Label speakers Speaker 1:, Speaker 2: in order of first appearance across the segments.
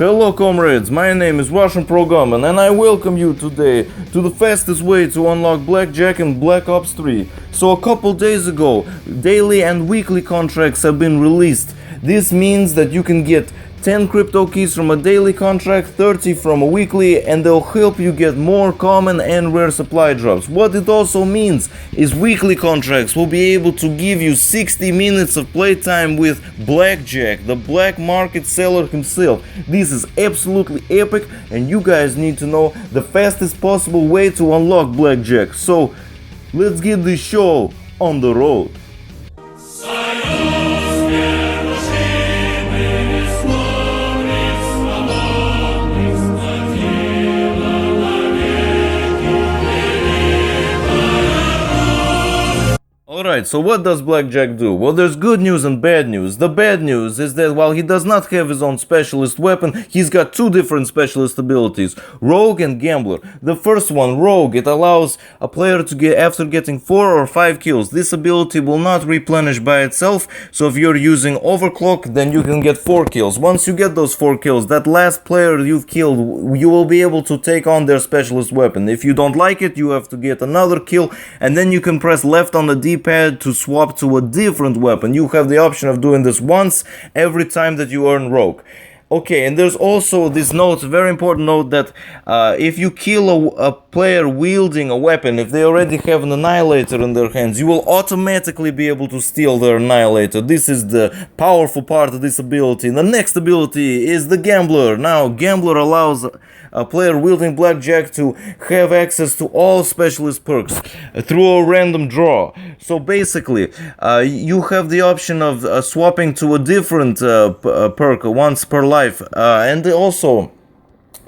Speaker 1: Hello comrades, my name is Russian Programmer and I welcome you today to the fastest way to unlock Blackjack in Black Ops 3. So a couple days ago, daily and weekly contracts have been released. This means that you can get 10 crypto keys from a daily contract, 30 from a weekly, and they'll help you get more common and rare supply drops. What it also means is weekly contracts will be able to give you 60 minutes of playtime with Blackjack, the black market seller himself. This is absolutely epic, and you guys need to know the fastest possible way to unlock Blackjack. So let's get this show on the road. Alright, so what does Blackjack do? Well, there's good news and bad news. The bad news is that while he does not have his own specialist weapon, he's got two different specialist abilities, Rogue and Gambler. The first one, Rogue, it allows a player to get, after getting 4 or 5 kills, this ability will not replenish by itself, so if you're using Overclock, then you can get 4 kills. Once you get those 4 kills, that last player you've killed, you will be able to take on their specialist weapon. If you don't like it, you have to get another kill, and then you can press left on the D-pad to swap to a different weapon. You have the option of doing this once every time that you earn Rogue. Okay, and there's also this note, very important note, that if you kill a player wielding a weapon, if they already have an Annihilator in their hands, you will automatically be able to steal their Annihilator. This is the powerful part of this ability. The next ability is the Gambler. Now, Gambler allows a player wielding Blackjack to have access to all specialist perks through a random draw. So basically, you have the option of swapping to a different perk once per life, and also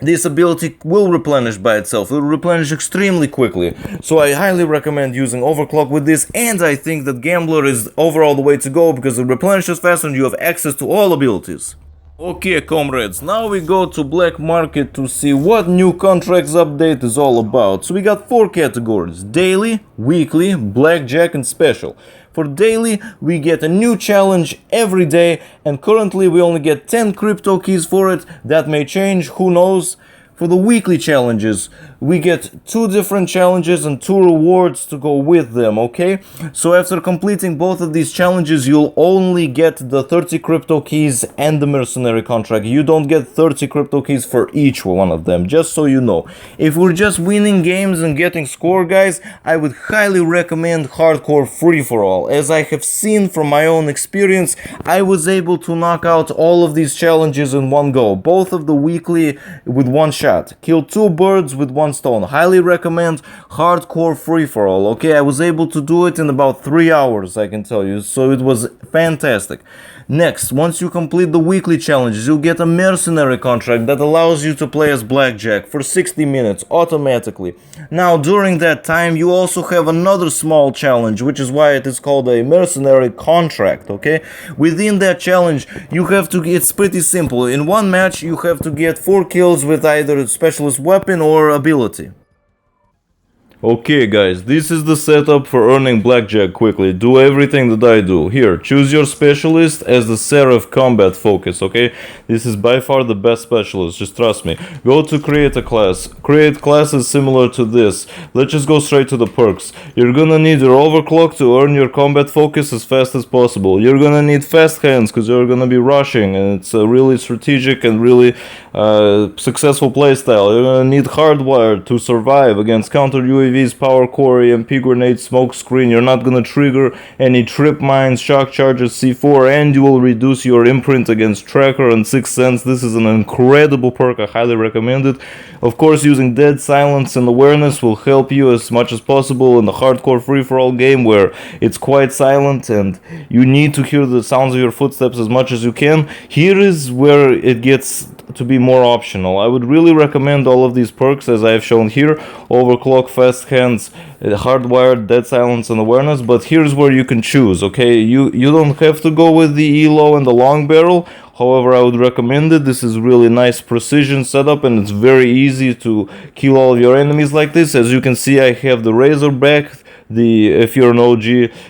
Speaker 1: this ability will replenish by itself. It will replenish extremely quickly. So I highly recommend using Overclock with this, and I think that Gambler is overall the way to go because it replenishes faster and you have access to all abilities. Okay comrades, now we go to Black Market to see what new contracts update is all about. So we got 4 categories: daily, weekly, Blackjack and special. For daily, we get a new challenge every day, and currently we only get 10 crypto keys for it. That may change, who knows. For the weekly challenges, we get 2 different challenges and 2 rewards to go with them, okay? So after completing both of these challenges, you'll only get the 30 crypto keys and the Mercenary Contract. You don't get 30 crypto keys for each one of them, just so you know. If we're just winning games and getting score, guys, I would highly recommend Hardcore Free-for-All. As I have seen from my own experience, I was able to knock out all of these challenges in one go. Both of the weekly with one shot. Kill 2 birds with 1 stone. Highly recommend Hardcore Free-for-All. Okay, I was able to do it in about 3 hours, I can tell you, so it was fantastic. Next, once you complete the weekly challenges, you'll get a Mercenary Contract that allows you to play as Blackjack for 60 minutes automatically. Now, during that time, you also have another small challenge, which is why it is called a Mercenary Contract, okay? Within that challenge, you have to, it's pretty simple. In one match, you have to get 4 kills with either a specialist weapon or ability. Okay guys, this is the setup for earning Blackjack quickly. Do everything that I do. Here, choose your specialist as the Seraph combat focus, okay? This is by far the best specialist, just trust me. Go to create a class. Create classes similar to this. Let's just go straight to the perks. You're gonna need your Overclock to earn your combat focus as fast as possible. You're gonna need fast hands because you're gonna be rushing, and it's a really strategic and really successful playstyle. You're gonna need Hardwired to survive against counter UAVs, power core, EMP grenade, smoke screen. You're not gonna trigger any trip mines, shock charges, C4, and you will reduce your imprint against tracker and 6th sense. This is an incredible perk. I highly recommend it. Of course, using dead silence and awareness will help you as much as possible in the hardcore free-for-all game where it's quite silent and you need to hear the sounds of your footsteps as much as you can. Here is where it gets to be more optional. I would really recommend all of these perks as I have shown here: Overclock, fast hands, hardwired, dead silence and awareness. But here's where you can choose, okay? You don't have to go with the ELO and the long barrel. However, I would recommend it. This is really nice precision setup and it's very easy to kill all of your enemies like this. As you can see, I have the Razorback if you're an OG,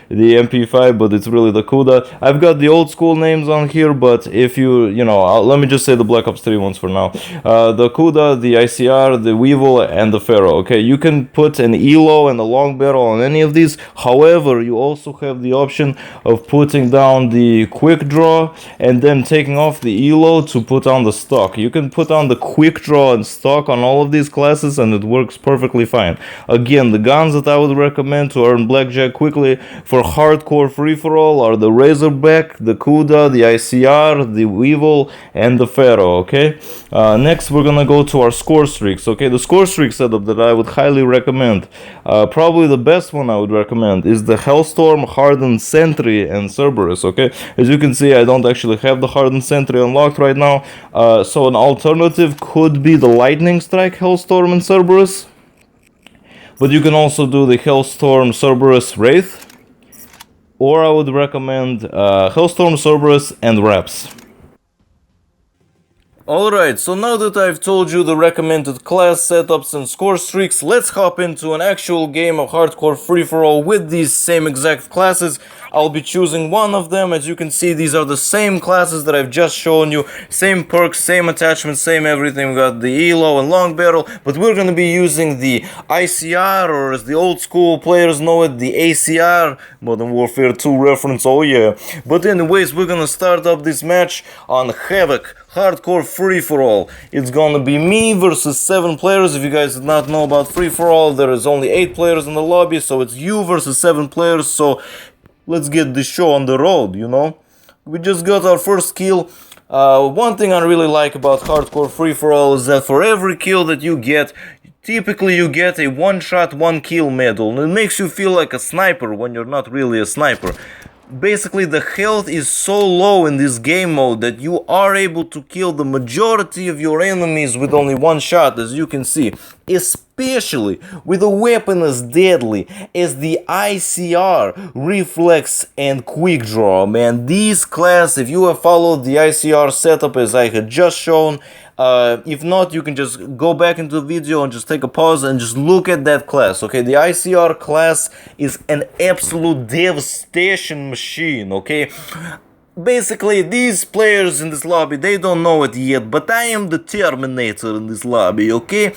Speaker 1: the MP5, but it's really the CUDA. I've got the old school names on here, but if let me just say the Black Ops 3 ones for now. The CUDA, the ICR, the Weevil, and the Pharaoh. Okay, you can put an ELO and a long barrel on any of these. However, you also have the option of putting down the quick draw and then taking off the ELO to put on the stock. You can put on the quick draw and stock on all of these classes and it works perfectly fine. Again, the guns that I would recommend to earn Blackjack quickly for hardcore free-for-all are the Razorback, the CUDA, the ICR, the Weevil, and the Pharaoh. Okay, next we're gonna go to our Scorestreaks. Okay, the Scorestreak setup that I would highly recommend, probably the best one I would recommend, is the Hellstorm, Hardened Sentry, and Cerberus. Okay, as you can see, I don't actually have the Hardened Sentry unlocked right now, so an alternative could be the Lightning Strike, Hellstorm, and Cerberus, but you can also do the Hellstorm, Cerberus, Wraith, or I would recommend Hellstorm, Cerberus, and Raps. Alright, so now that I've told you the recommended class setups and Scorestreaks, let's hop into an actual game of hardcore free-for-all with these same exact classes. I'll be choosing one of them. As you can see, these are the same classes that I've just shown you. Same perks, same attachments, same everything. We got the ELO and long barrel, but we're going to be using the ICR, or as the old school players know it, the ACR, Modern Warfare 2 reference, oh yeah. But anyways, we're going to start up this match on Havoc. Hardcore free-for-all. It's gonna be me versus 7 players. If you guys did not know about free-for-all, there is only 8 players in the lobby, so it's you versus 7 players. So let's get this show on the road, you know. We just got our first kill. One thing I really like about hardcore free-for-all is that for every kill that you get, typically you get a one-shot, one-kill medal. And it makes you feel like a sniper when you're not really a sniper. Basically, the health is so low in this game mode that you are able to kill the majority of your enemies with only one shot, as you can see. Especially with a weapon as deadly as the ICR, Reflex, and Quick Draw, man. These class, if you have followed the ICR setup as I had just shown, if not, you can just go back into the video and just take a pause and just look at that class, okay? The ICR class is an absolute devastation machine, okay? Basically, these players in this lobby, they don't know it yet, but I am the Terminator in this lobby, okay?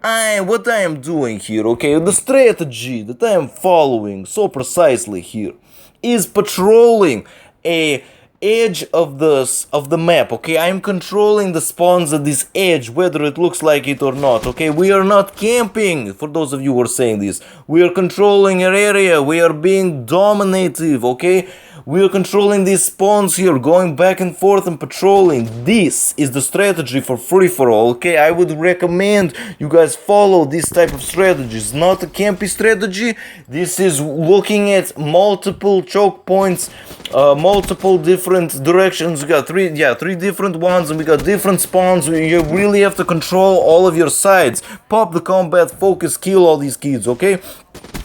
Speaker 1: What I am doing here, okay? The strategy that I am following so precisely here is patrolling a edge of the map, okay? I'm controlling the spawns at this edge, whether it looks like it or not, okay? We are not camping, for those of you who are saying this. We are controlling our area, we are being dominative, okay? We are controlling these spawns here, going back and forth and patrolling. This is the strategy for free-for-all, okay? I would recommend you guys follow this type of strategies. Not a campy strategy. This is looking at multiple choke points, multiple different directions. We got three different ones, and we got different spawns. You really have to control all of your sides. Pop the combat, focus, kill all these kids, okay?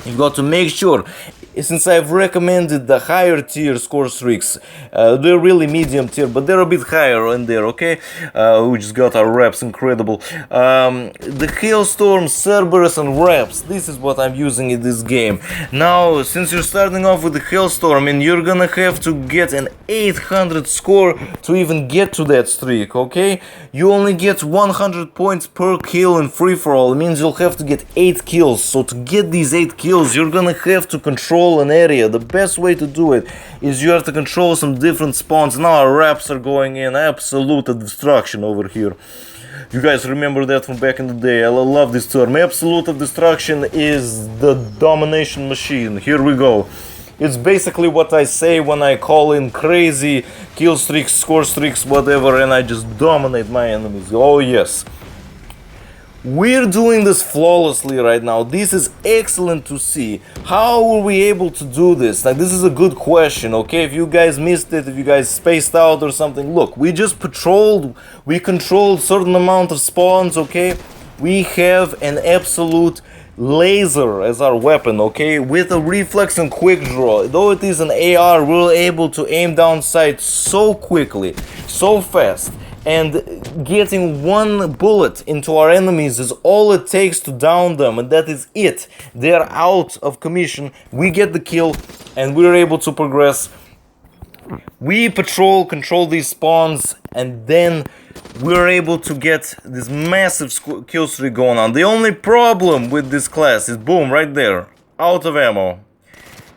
Speaker 1: You've got to make sure. Since I've recommended the higher tier Scorestreaks, they're really medium tier, but they're a bit higher in there, okay? We just got our reps, incredible. The Hailstorm, Cerberus, and reps, this is what I'm using in this game. Now, since you're starting off with the Hailstorm, and you're gonna have to get an 800 score to even get to that streak, okay? You only get 100 points per kill in free-for-all. It means you'll have to get 8 kills. So to get these 8 kills, you're gonna have to control an area. The best way to do it is you have to control some different spawns. Now our reps are going in absolute destruction over here. You guys remember that from back in the day. I love this term. Absolute destruction is the domination machine. Here we go. It's basically what I say when I call in crazy kill streaks, score streaks, whatever, and I just dominate my enemies. Oh yes. We're doing this flawlessly right now. This is excellent to see. How were we able to do this? Like, this is a good question, okay? If you guys missed it, if you guys spaced out or something, look, we just patrolled, we controlled certain amount of spawns, okay? We have an absolute laser as our weapon, okay? With a reflex and quick draw. Though it is an AR, we're able to aim down sight so quickly, so fast. and getting one bullet into our enemies is all it takes to down them, and that is it. They're out of commission, we get the kill, and we're able to progress. We control these spawns, and then we're able to get this massive kill streak going on. The only problem with this class is, boom, right there, out of ammo.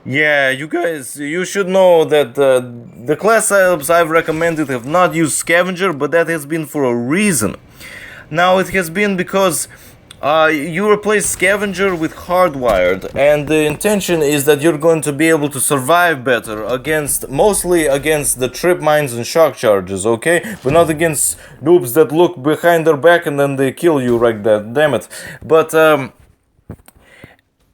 Speaker 1: Yeah, you guys, you should know that the class setups I've recommended have not used Scavenger, but that has been for a reason. Now, it has been because you replace Scavenger with Hardwired, and the intention is that you're going to be able to survive better mostly against the trip mines and shock charges, okay? But not against noobs that look behind their back and then they kill you like that, damn it. But,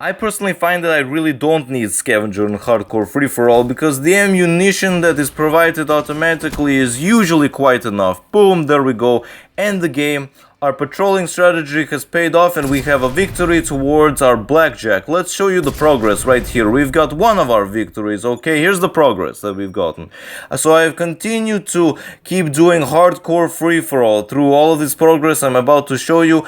Speaker 1: I personally find that I really don't need Scavenger in Hardcore Free-For-All, because the ammunition that is provided automatically is usually quite enough. Boom, there we go, end the game. Our patrolling strategy has paid off and we have a victory towards our Blackjack. Let's show you the progress right here. We've got one of our victories, okay? Here's the progress that we've gotten. So I've continued to keep doing Hardcore Free-For-All. Through all of this progress I'm about to show you,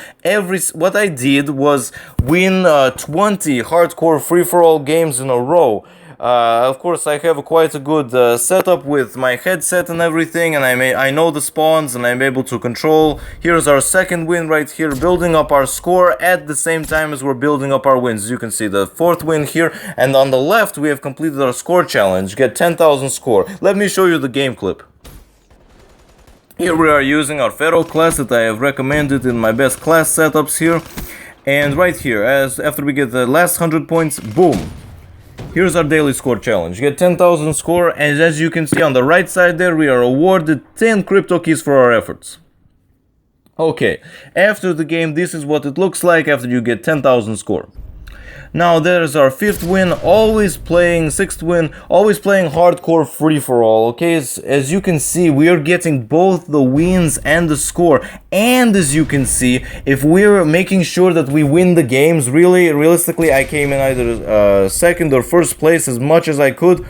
Speaker 1: what I did was win 20 Hardcore Free-For-All games in a row. Of course, I have quite a good setup with my headset and everything, and I know the spawns and I'm able to control. Here's our second win right here, building up our score at the same time as we're building up our wins. As you can see, the fourth win here, and on the left we have completed our score challenge, get 10,000 score. Let me show you the game clip. Here we are using our Pharaoh class that I have recommended in my best class setups here, and right here, after we get the last 100 points, boom. Here's our daily score challenge. Get 10,000 score, and as you can see on the right side there, we are awarded 10 crypto keys for our efforts. Okay, after the game, this is what it looks like after you get 10,000 score. Now there's our fifth win, sixth win, always playing Hardcore Free-For-All, okay? As you can see, we are getting both the wins and the score, and as you can see, if we're making sure that we win the games, realistically, I came in either second or first place as much as I could,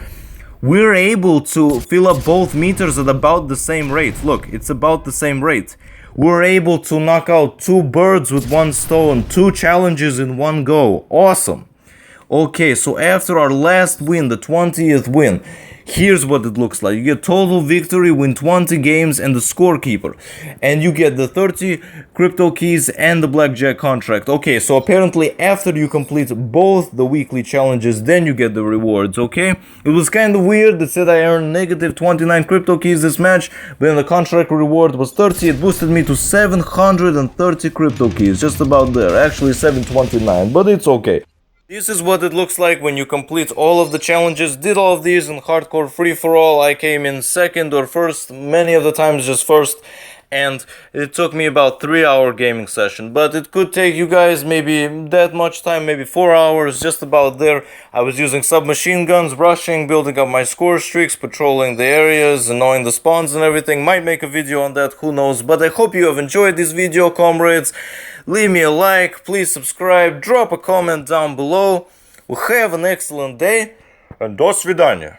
Speaker 1: we're able to fill up both meters at about the same rate. Look, it's about the same rate. We're able to knock out 2 birds with 1 stone, 2 challenges in one go. Awesome. Okay, so after our last win, the 20th win, here's what it looks like. You get total victory, win 20 games, and the scorekeeper. And you get the 30 crypto keys and the Blackjack contract. Okay, so apparently after you complete both the weekly challenges, then you get the rewards, okay? It was kind of weird. It said I earned negative 29 crypto keys this match, but then the contract reward was 30. It boosted me to 730 crypto keys, just about there. Actually 729, but it's okay. This is what it looks like when you complete all of the challenges. Did all of these in Hardcore Free-For-All. I came in second or first, many of the times just first, and it took me about 3-hour gaming session. But it could take you guys maybe that much time, maybe 4 hours, just about there. I was using submachine guns, rushing, building up my score streaks, patrolling the areas, and knowing the spawns and everything. Might make a video on that, who knows. But I hope you have enjoyed this video, comrades. Leave me a like, please subscribe, drop a comment down below. Have an excellent day, and до свидания.